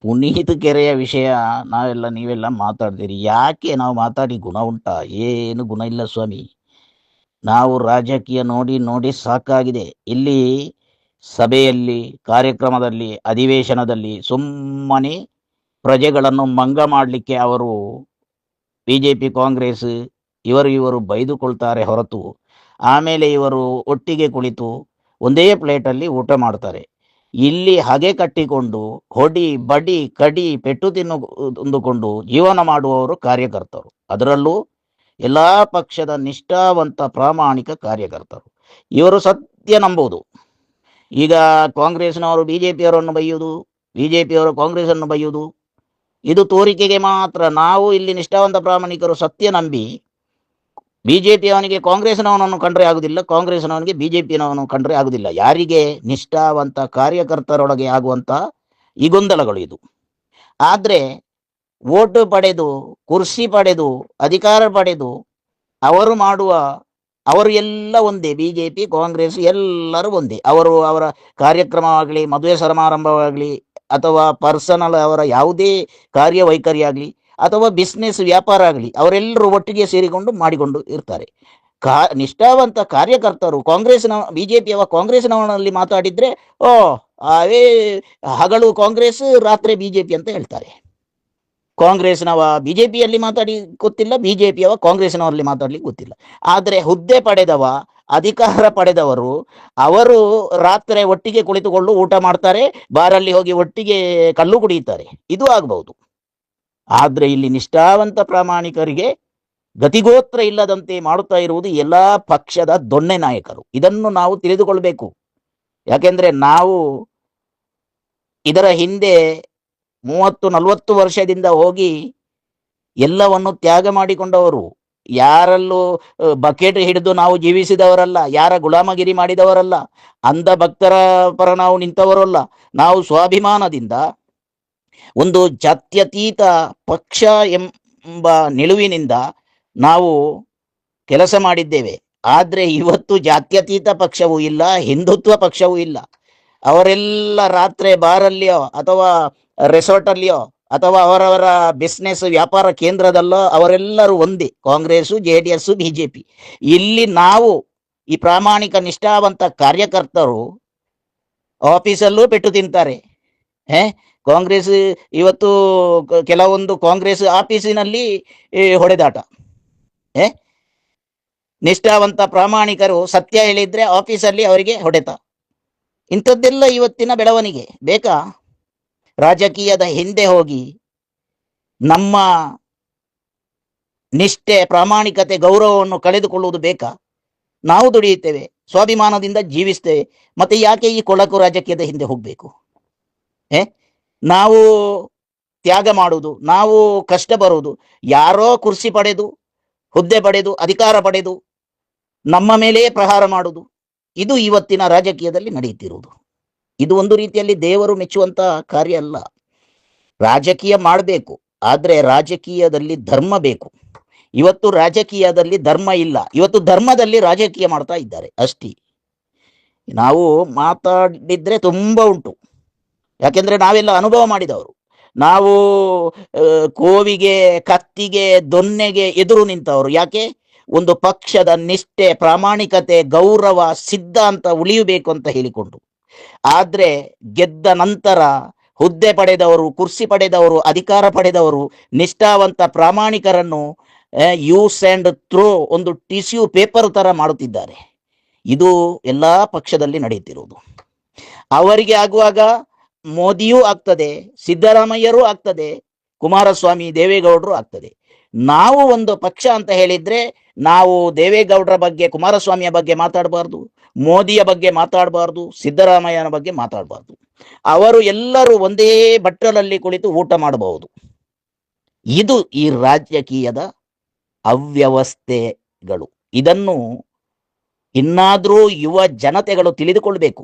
ಪುನೀತ್ ಕೆರೆಯ ವಿಷಯ ನೀವೆಲ್ಲ ಮಾತಾಡ್ತೀರಿ. ಯಾಕೆ ನಾವು ಮಾತಾಡಿ ಗುಣ ಉಂಟಾ? ಏನು ಗುಣ ಇಲ್ಲ ಸ್ವಾಮಿ. ನಾವು ರಾಜಕೀಯ ನೋಡಿ ನೋಡಿ ಸಾಕಾಗಿದೆ. ಇಲ್ಲಿ ಸಭೆಯಲ್ಲಿ, ಕಾರ್ಯಕ್ರಮದಲ್ಲಿ, ಅಧಿವೇಶನದಲ್ಲಿ ಸುಮ್ಮನೆ ಪ್ರಜೆಗಳನ್ನು ಮಂಗ ಮಾಡಲಿಕ್ಕೆ ಅವರು ಬಿಜೆಪಿ, ಕಾಂಗ್ರೆಸ್ ಇವರು ಬೈದುಕೊಳ್ತಾರೆ ಹೊರತು ಆಮೇಲೆ ಇವರು ಒಟ್ಟಿಗೆ ಕುಳಿತು ಒಂದೇ ಪ್ಲೇಟಲ್ಲಿ ಊಟ ಮಾಡ್ತಾರೆ. ಇಲ್ಲಿ ಹಗೆ ಕಟ್ಟಿಕೊಂಡು ಹೊಡಿ ಬಡಿ ಕಡಿ ಪೆಟ್ಟು ತಿನ್ನುಕೊಂಡು ಜೀವನ ಮಾಡುವವರು ಕಾರ್ಯಕರ್ತರು, ಅದರಲ್ಲೂ ಎಲ್ಲಾ ಪಕ್ಷದ ನಿಷ್ಠಾವಂತ ಪ್ರಾಮಾಣಿಕ ಕಾರ್ಯಕರ್ತರು. ಇವರು ಸತ್ಯ ನಂಬುವುದು. ಈಗ ಕಾಂಗ್ರೆಸ್ನವರು ಬಿಜೆಪಿಯವರನ್ನು ಬೈಯುವುದು, ಬಿಜೆಪಿಯವರು ಕಾಂಗ್ರೆಸ್ ಅನ್ನು ಬೈಯುವುದು, ಇದು ತೋರಿಕೆಗೆ ಮಾತ್ರ. ನಾವು ಇಲ್ಲಿ ನಿಷ್ಠಾವಂತ ಪ್ರಾಮಾಣಿಕರು ಸತ್ಯ ನಂಬಿ ಬಿಜೆಪಿಯವನಿಗೆ ಕಾಂಗ್ರೆಸ್ನವನನ್ನು ಕಂಡ್ರೆ ಆಗುದಿಲ್ಲ, ಕಾಂಗ್ರೆಸ್ನವನಿಗೆ ಬಿಜೆಪಿನವನು ಕಂಡ್ರೆ ಆಗುದಿಲ್ಲ. ಯಾರಿಗೆ? ನಿಷ್ಠಾವಂತ ಕಾರ್ಯಕರ್ತರೊಳಗೆ ಆಗುವಂತ ಈ ಗೊಂದಲಗಳು ಇದು. ಆದ್ರೆ ವೋಟ್ ಪಡೆದು, ಕುರ್ಸಿ ಪಡೆದು, ಅಧಿಕಾರ ಪಡೆದು ಅವರು ಎಲ್ಲ ಒಂದೇ. ಬಿಜೆಪಿ, ಕಾಂಗ್ರೆಸ್ ಎಲ್ಲರೂ ಒಂದೇ. ಅವರ ಕಾರ್ಯಕ್ರಮವಾಗಲಿ, ಮದುವೆ ಸಮಾರಂಭವಾಗಲಿ, ಅಥವಾ ಪರ್ಸನಲ್ ಅವರ ಯಾವುದೇ ಕಾರ್ಯವೈಖರಿ ಆಗಲಿ, ಅಥವಾ ಬಿಸ್ನೆಸ್ ವ್ಯಾಪಾರ ಆಗಲಿ, ಅವರೆಲ್ಲರೂ ಒಟ್ಟಿಗೆ ಸೇರಿಕೊಂಡು ಮಾಡಿಕೊಂಡು ಇರ್ತಾರೆ. ನಿಷ್ಠಾವಂತ ಕಾರ್ಯಕರ್ತರು ಬಿಜೆಪಿಯವ ಕಾಂಗ್ರೆಸ್ನವನಲ್ಲಿ ಮಾತಾಡಿದ್ರೆ ಅವೇ ಹಗಲು ಕಾಂಗ್ರೆಸ್, ರಾತ್ರಿ ಬಿಜೆಪಿ ಅಂತ ಹೇಳ್ತಾರೆ. ಕಾಂಗ್ರೆಸ್ನವ ಬಿಜೆಪಿಯಲ್ಲಿ ಮಾತಾಡಿ ಗೊತ್ತಿಲ್ಲ, ಬಿಜೆಪಿಯವ ಕಾಂಗ್ರೆಸ್ನವರಲ್ಲಿ ಮಾತಾಡ್ಲಿಕ್ಕೆ ಗೊತ್ತಿಲ್ಲ. ಆದ್ರೆ ಹುದ್ದೆ ಪಡೆದವ, ಅಧಿಕಾರ ಪಡೆದವರು ಅವರು ರಾತ್ರಿ ಒಟ್ಟಿಗೆ ಕುಳಿತುಕೊಂಡು ಊಟ ಮಾಡ್ತಾರೆ, ಬಾರಲ್ಲಿ ಹೋಗಿ ಒಟ್ಟಿಗೆ ಕಲ್ಲು ಕುಡಿಯುತ್ತಾರೆ. ಇದು ಆಗಬಹುದು. ಆದ್ರೆ ಇಲ್ಲಿ ನಿಷ್ಠಾವಂತ ಪ್ರಾಮಾಣಿಕರಿಗೆ ಗತಿಗೋತ್ರ ಇಲ್ಲದಂತೆ ಮಾಡುತ್ತಾ ಇರುವುದು ಎಲ್ಲಾ ಪಕ್ಷದ ದೊಣ್ಣೆ ನಾಯಕರು. ಇದನ್ನು ನಾವು ತಿಳಿದುಕೊಳ್ಬೇಕು. ಯಾಕೆಂದ್ರೆ ನಾವು ಇದರ ಹಿಂದೆ 30-40 ವರ್ಷದಿಂದ ಹೋಗಿ ಎಲ್ಲವನ್ನು ತ್ಯಾಗ ಮಾಡಿಕೊಂಡವರು. ಯಾರಲ್ಲೂ ಬಕೆಟ್ ಹಿಡಿದು ನಾವು ಜೀವಿಸಿದವರಲ್ಲ, ಯಾರ ಗುಲಾಮಗಿರಿ ಮಾಡಿದವರಲ್ಲ, ಅಂಧ ಭಕ್ತರ ಪರ ನಾವು ನಿಂತವರಲ್ಲ. ನಾವು ಸ್ವಾಭಿಮಾನದಿಂದ ಒಂದು ಜಾತ್ಯತೀತ ಪಕ್ಷ ಎಂಬ ನಿಲುವಿನಿಂದ ನಾವು ಕೆಲಸ ಮಾಡಿದ್ದೇವೆ. ಆದ್ರೆ ಇವತ್ತು ಜಾತ್ಯತೀತ ಪಕ್ಷವೂ ಇಲ್ಲ, ಹಿಂದುತ್ವ ಪಕ್ಷವೂ ಇಲ್ಲ. ಅವರೆಲ್ಲ ರಾತ್ರಿ ಬಾರಲ್ಲಿಯೋ ಅಥವಾ ರೆಸಾರ್ಟ್ ಅಲ್ಲಿಯೋ ಅಥವಾ ಅವರವರ ಬಿಸ್ನೆಸ್ ವ್ಯಾಪಾರ ಕೇಂದ್ರದಲ್ಲೋ ಅವರೆಲ್ಲರೂ ಒಂದೇ, ಕಾಂಗ್ರೆಸ್, JDS, ಬಿಜೆಪಿ. ಇಲ್ಲಿ ನಾವು ಈ ಪ್ರಾಮಾಣಿಕ ನಿಷ್ಠಾವಂತ ಕಾರ್ಯಕರ್ತರು ಆಫೀಸಲ್ಲೂ ಪೆಟ್ಟು ತಿಂತಾರೆ. ಕಾಂಗ್ರೆಸ್ ಇವತ್ತು ಕೆಲವೊಂದು ಕಾಂಗ್ರೆಸ್ ಆಫೀಸಿನಲ್ಲಿ ಹೊಡೆದಾಟ. ನಿಷ್ಠಾವಂತ ಪ್ರಾಮಾಣಿಕರು ಸತ್ಯ ಹೇಳಿದ್ರೆ ಆಫೀಸಲ್ಲಿ ಅವರಿಗೆ ಹೊಡೆತ. ಇಂಥದ್ದೆಲ್ಲ ಇವತ್ತಿನ ಬೆಳವಣಿಗೆ ಬೇಕಾ? ರಾಜಕೀಯದ ಹಿಂದೆ ಹೋಗಿ ನಮ್ಮ ನಿಷ್ಠೆ, ಪ್ರಾಮಾಣಿಕತೆ, ಗೌರವವನ್ನು ಕಳೆದುಕೊಳ್ಳುವುದು ಬೇಕಾ? ನಾವು ದುಡಿಯುತ್ತೇವೆ, ಸ್ವಾಭಿಮಾನದಿಂದ ಜೀವಿಸ್ತೇವೆ, ಮತ್ತೆ ಯಾಕೆ ಈ ಕೊಳಕು ರಾಜಕೀಯದ ಹಿಂದೆ ಹೋಗ್ಬೇಕು? ನಾವು ತ್ಯಾಗ ಮಾಡುವುದು, ನಾವು ಕಷ್ಟ ಬರುವುದು, ಯಾರೋ ಕುರ್ಸಿ ಪಡೆದು, ಹುದ್ದೆ ಪಡೆದು, ಅಧಿಕಾರ ಪಡೆದು ನಮ್ಮ ಮೇಲೆಯೇ ಪ್ರಹಾರ ಮಾಡುವುದು, ಇದು ಇವತ್ತಿನ ರಾಜಕೀಯದಲ್ಲಿ ನಡೆಯುತ್ತಿರುವುದು. ಇದು ಒಂದು ರೀತಿಯಲ್ಲಿ ದೇವರು ಮೆಚ್ಚುವಂತ ಕಾರ್ಯ ಅಲ್ಲ. ರಾಜಕೀಯ ಮಾಡಬೇಕು, ಆದ್ರೆ ರಾಜಕೀಯದಲ್ಲಿ ಧರ್ಮ ಬೇಕು. ಇವತ್ತು ರಾಜಕೀಯದಲ್ಲಿ ಧರ್ಮ ಇಲ್ಲ, ಇವತ್ತು ಧರ್ಮದಲ್ಲಿ ರಾಜಕೀಯ ಮಾಡ್ತಾ ಇದ್ದಾರೆ ಅಷ್ಟೇ. ನಾವು ಮಾತಾಡಿದ್ರೆ ತುಂಬಾ ಉಂಟು, ಯಾಕೆಂದ್ರೆ ನಾವೆಲ್ಲ ಅನುಭವ ಮಾಡಿದವರು. ನಾವು ಕೋವಿಗೆ, ಕತ್ತಿಗೆ, ದೊನ್ನೆಗೆ ಎದುರು ನಿಂತವರು. ಯಾಕೆ? ಒಂದು ಪಕ್ಷದ ನಿಷ್ಠೆ, ಪ್ರಾಮಾಣಿಕತೆ, ಗೌರವ, ಸಿದ್ಧಾಂತ ಉಳಿಯಬೇಕು ಅಂತ ಹೇಳಿಕೊಂಡು. ಆದ್ರೆ ಗೆದ್ದ ನಂತರ ಹುದ್ದೆ ಪಡೆದವರು, ಕುರ್ಸಿ ಪಡೆದವರು, ಅಧಿಕಾರ ಪಡೆದವರು ನಿಷ್ಠಾವಂತ ಪ್ರಾಮಾಣಿಕರನ್ನು ಯೂಸ್ ಅಂಡ್ ಥ್ರೋ, ಒಂದು ಟಿಶ್ಯೂ ಪೇಪರ್ ತರ ಮಾಡುತ್ತಿದ್ದಾರೆ. ಇದು ಎಲ್ಲಾ ಪಕ್ಷದಲ್ಲಿ ನಡೆಯುತ್ತಿರುವುದು. ಅವರಿಗೆ ಆಗುವಾಗ ಮೋದಿಯೂ ಆಗ್ತದೆ, ಸಿದ್ದರಾಮಯ್ಯರೂ ಆಗ್ತದೆ, ಕುಮಾರಸ್ವಾಮಿ, ದೇವೇಗೌಡರು ಆಗ್ತದೆ. ನಾವು ಒಂದು ಪಕ್ಷ ಅಂತ ಹೇಳಿದ್ರೆ ನಾವು ದೇವೇಗೌಡರ ಬಗ್ಗೆ, ಕುಮಾರಸ್ವಾಮಿಯ ಬಗ್ಗೆ ಮಾತಾಡಬಾರ್ದು, ಮೋದಿಯ ಬಗ್ಗೆ ಮಾತಾಡಬಾರ್ದು, ಸಿದ್ದರಾಮಯ್ಯನ ಬಗ್ಗೆ ಮಾತಾಡಬಾರ್ದು. ಅವರು ಎಲ್ಲರೂ ಒಂದೇ ಬಟ್ಟಲಲ್ಲಿ ಕುಳಿತು ಊಟ ಮಾಡಬಹುದು. ಇದು ಈ ರಾಜಕೀಯದ ಅವ್ಯವಸ್ಥೆಗಳು. ಇದನ್ನು ಇನ್ನಾದ್ರೂ ಯುವ ಜನತೆಗಳು ತಿಳಿದುಕೊಳ್ಬೇಕು.